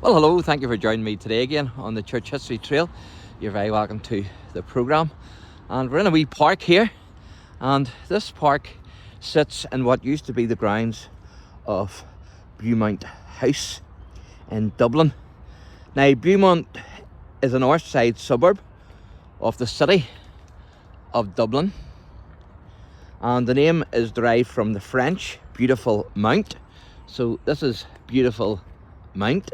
Well, hello, thank you for joining me today again on the Church History Trail. You're very welcome to the programme. And we're in a wee park here, and this park sits in what used to be the grounds of Beaumont House in Dublin. Now, Beaumont is a north side suburb of the city of Dublin, and the name is derived from the French beautiful mount. So this is Beautiful Mount.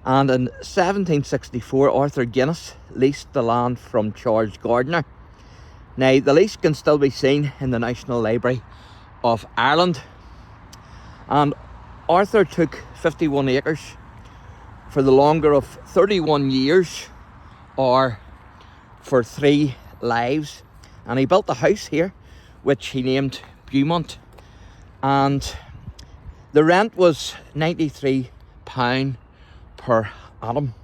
And in 1764, Arthur Guinness leased the land from Charles Gardiner. Now, the lease can still be seen in the National Library of Ireland. And Arthur took 51 acres for the longer of 31 years, or for 3 lives. And he built a house here, which he named Beaumont. And the rent was £93 per annum.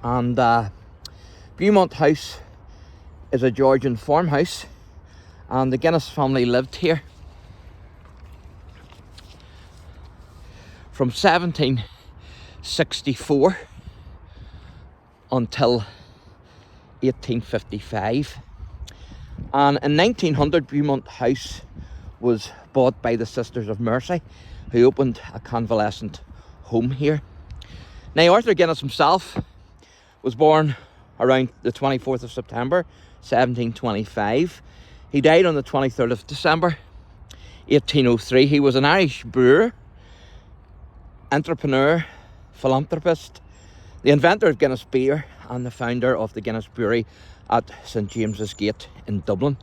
And Beaumont House is a Georgian farmhouse, and the Guinness family lived here from 1764 until 1855. And in 1900, Beaumont House was bought by the Sisters of Mercy, who opened a convalescent home here. Now, Arthur Guinness himself was born around the 24th of September 1725. He died on the 23rd of December 1803. He was an Irish brewer, entrepreneur, philanthropist, the inventor of Guinness beer, and the founder of the Guinness brewery at St James's Gate in Dublin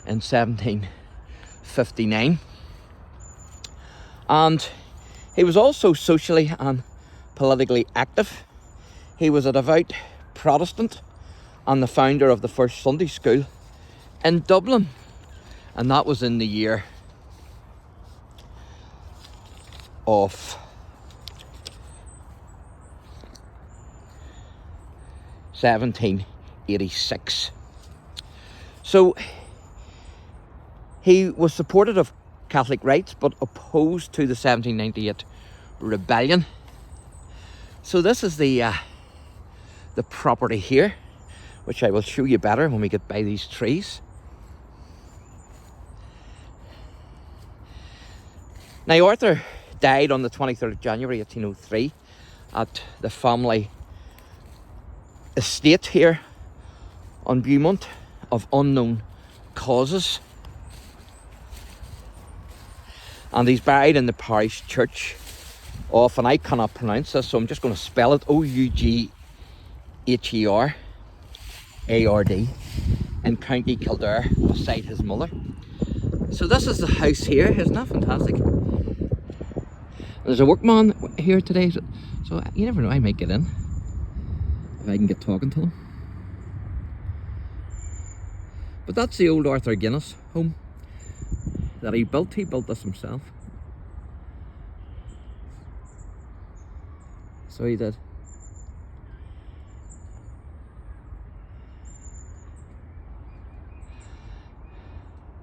in 1759. And he was also socially and politically active. He was a devout Protestant and the founder of the first Sunday school in Dublin, and that was in the year of 1786. So he was supportive of Catholic rights, but opposed to the 1798 rebellion. So this is the property here, which I will show you better when we get by these trees. Now, Arthur died on the 23rd of January 1803 at the family estate here on Beaumont of unknown causes. And he's buried in the parish church of, and I cannot pronounce this, so I'm just going to spell it, Ougherard, in County Kildare, beside his mother. So this is the house here. Isn't that fantastic? There's a workman here today, so you never know, I might get in if I can get talking to him. But that's the old Arthur Guinness home that he built. He built this himself. So he did.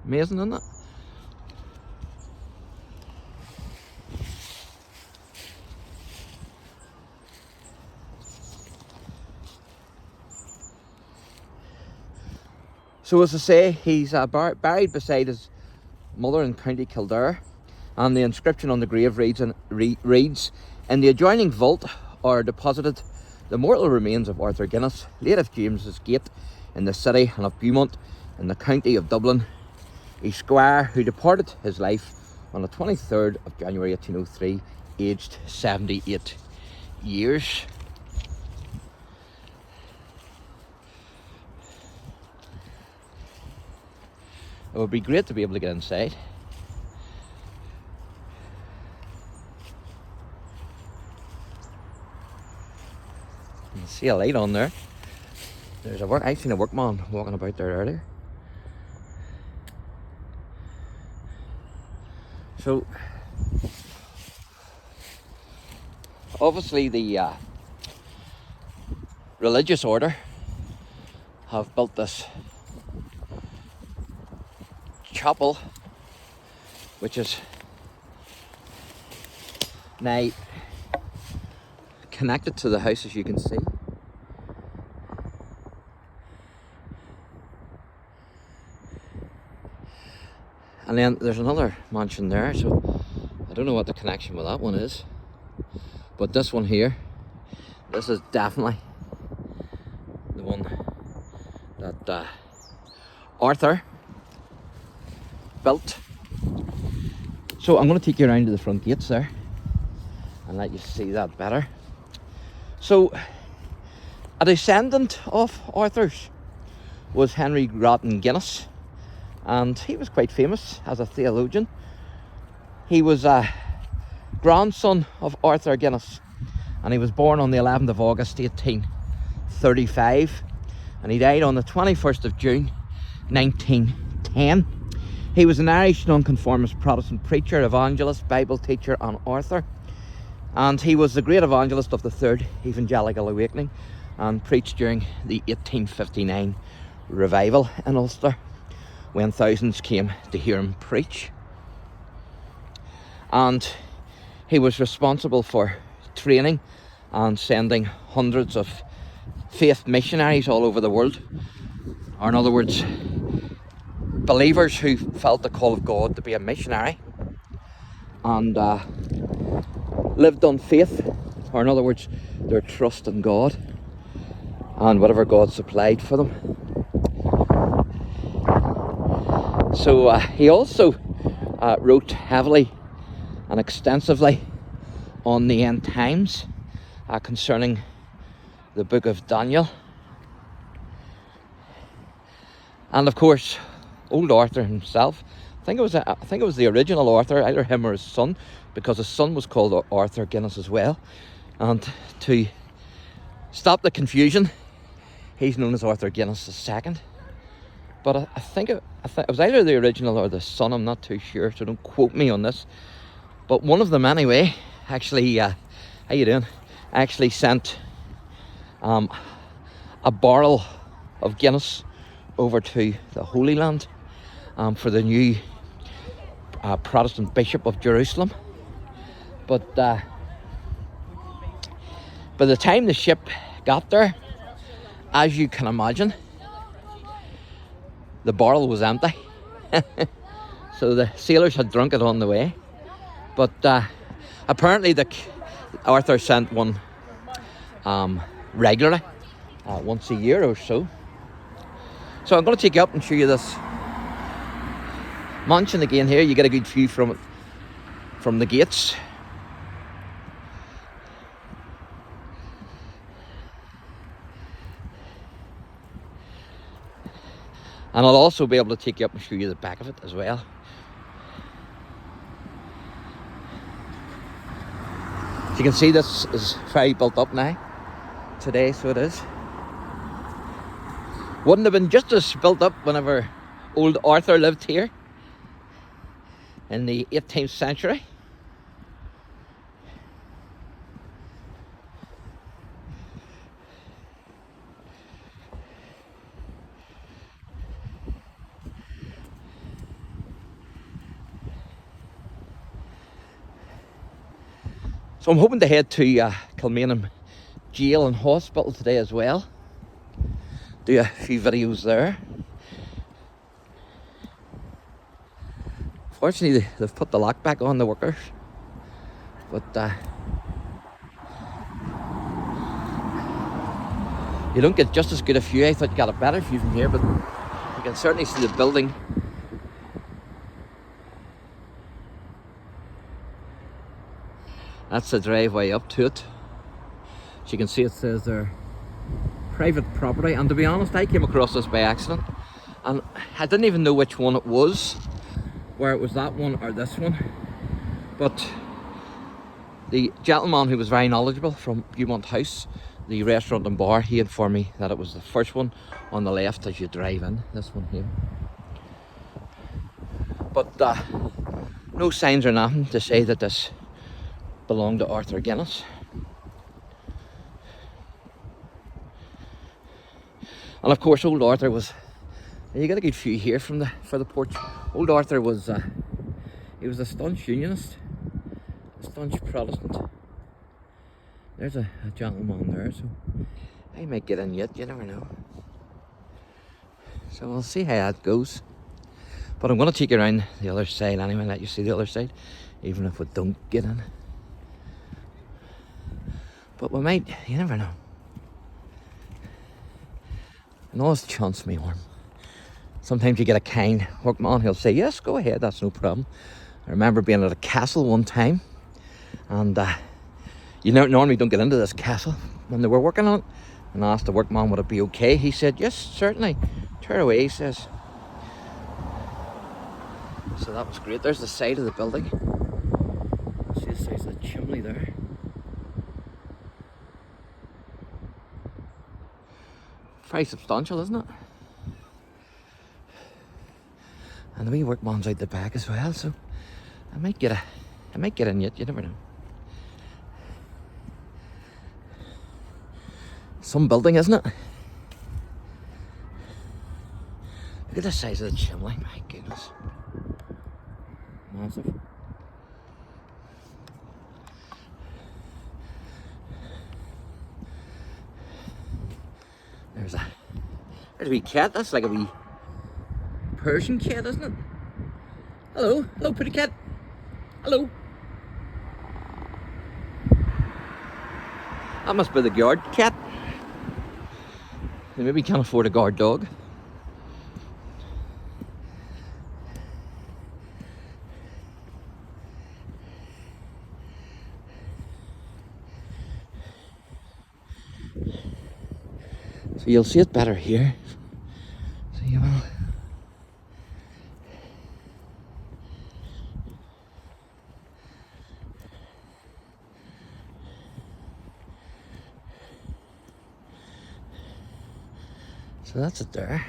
Amazing, isn't it? So as I say, he's buried beside his mother in County Kildare, and the inscription on the grave reads, "In the adjoining vault are deposited the mortal remains of Arthur Guinness, late of James's Gate, in the city and of Beaumont, in the county of Dublin, a squire who departed his life on the 23rd of January 1803, aged 78 years. It would be great to be able to get inside. You can see a light on there. I've seen a workman walking about there earlier. So obviously the religious order have built this chapel, which is Now, connected to the house, as you can see, and then there's another mansion there, so I don't know what the connection with that one is, but this one here, this is definitely the one that Arthur built. So I'm going to take you around to the front gates there and let you see that better. So a descendant of Arthur's was Henry Groton Guinness, and he was quite famous as a theologian. He was a grandson of Arthur Guinness, and he was born on the 11th of August 1835, and he died on the 21st of June 1910. He was an Irish nonconformist Protestant preacher, evangelist, Bible teacher and author, and he was the great evangelist of the Third Evangelical Awakening and preached during the 1859 revival in Ulster, when thousands came to hear him preach. And he was responsible for training and sending hundreds of faith missionaries all over the world, or in other words, believers who felt the call of God to be a missionary and lived on faith, or in other words, their trust in God and whatever God supplied for them. So he also wrote heavily and extensively on the end times concerning the book of Daniel. And of course, old Arthur himself, I think it was the original Arthur, either him or his son, because his son was called Arthur Guinness as well. And to stop the confusion, he's known as Arthur Guinness II. But I think it was either the original or the son, I'm not too sure, so don't quote me on this. But one of them anyway, actually, how you doing? Actually sent a barrel of Guinness over to the Holy Land for the new Protestant Bishop of Jerusalem. But by the time the ship got there, as you can imagine, the barrel was empty. So the sailors had drunk it on the way. But apparently Arthur sent one regularly, once a year or so. So I'm going to take you up and show you this mansion again here. You get a good view from it, from the gates. And I'll also be able to take you up and show you the back of it as well. As you can see, this is very built up now, today, so it is. Wouldn't have been just as built up whenever old Arthur lived here in the 18th century. So I'm hoping to head to Kilmainham Jail and Hospital today as well. Do a few videos there. Fortunately, they've put the lock back on, the workers. But you don't get just as good a view. I thought you got a better view from here, but you can certainly see the building. That's the driveway up to it. As you can see, it says there, private property. And to be honest, I came across this by accident, and I didn't even know which one it was, where it was that one or this one. But the gentleman who was very knowledgeable from Beaumont House, the restaurant and bar, he informed me that it was the first one on the left as you drive in, this one here. But no signs or nothing to say that this belonged to Arthur Guinness. And of course, old Arthur was, you get a good view here for the porch. Old Arthur was, he was a staunch unionist, staunch Protestant. There's a gentleman there, so I might get in yet, you never know. So we'll see how that goes. But I'm going to take you around the other side anyway, let you see the other side, even if we don't get in. But we might, you never know. And always chance me arm. Sometimes you get a kind workman, he'll say, yes, go ahead, that's no problem. I remember being at a castle one time, and you normally don't get into this castle. When they were working on it, and I asked the workman would it be okay, he said, yes, certainly, tear away, he says. So that was great. There's the side of the building. See the size of the chimney there. Very substantial, isn't it? And the wee workman's out the back as well, so I might get in yet, you never know. Some building, isn't it? Look at the size of the chimney, my goodness. Massive. There's a wee cat. That's like a wee Persian cat, isn't it? Hello, hello, pretty cat. Hello. That must be the guard cat. They maybe can't afford a guard dog. So you'll see it better here. So you will. So that's it there.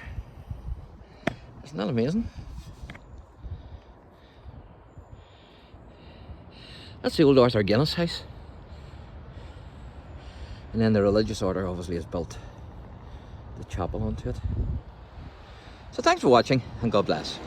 Isn't that amazing? That's the old Arthur Guinness house. And then the religious order obviously has built the chapel onto it. So thanks for watching, and God bless.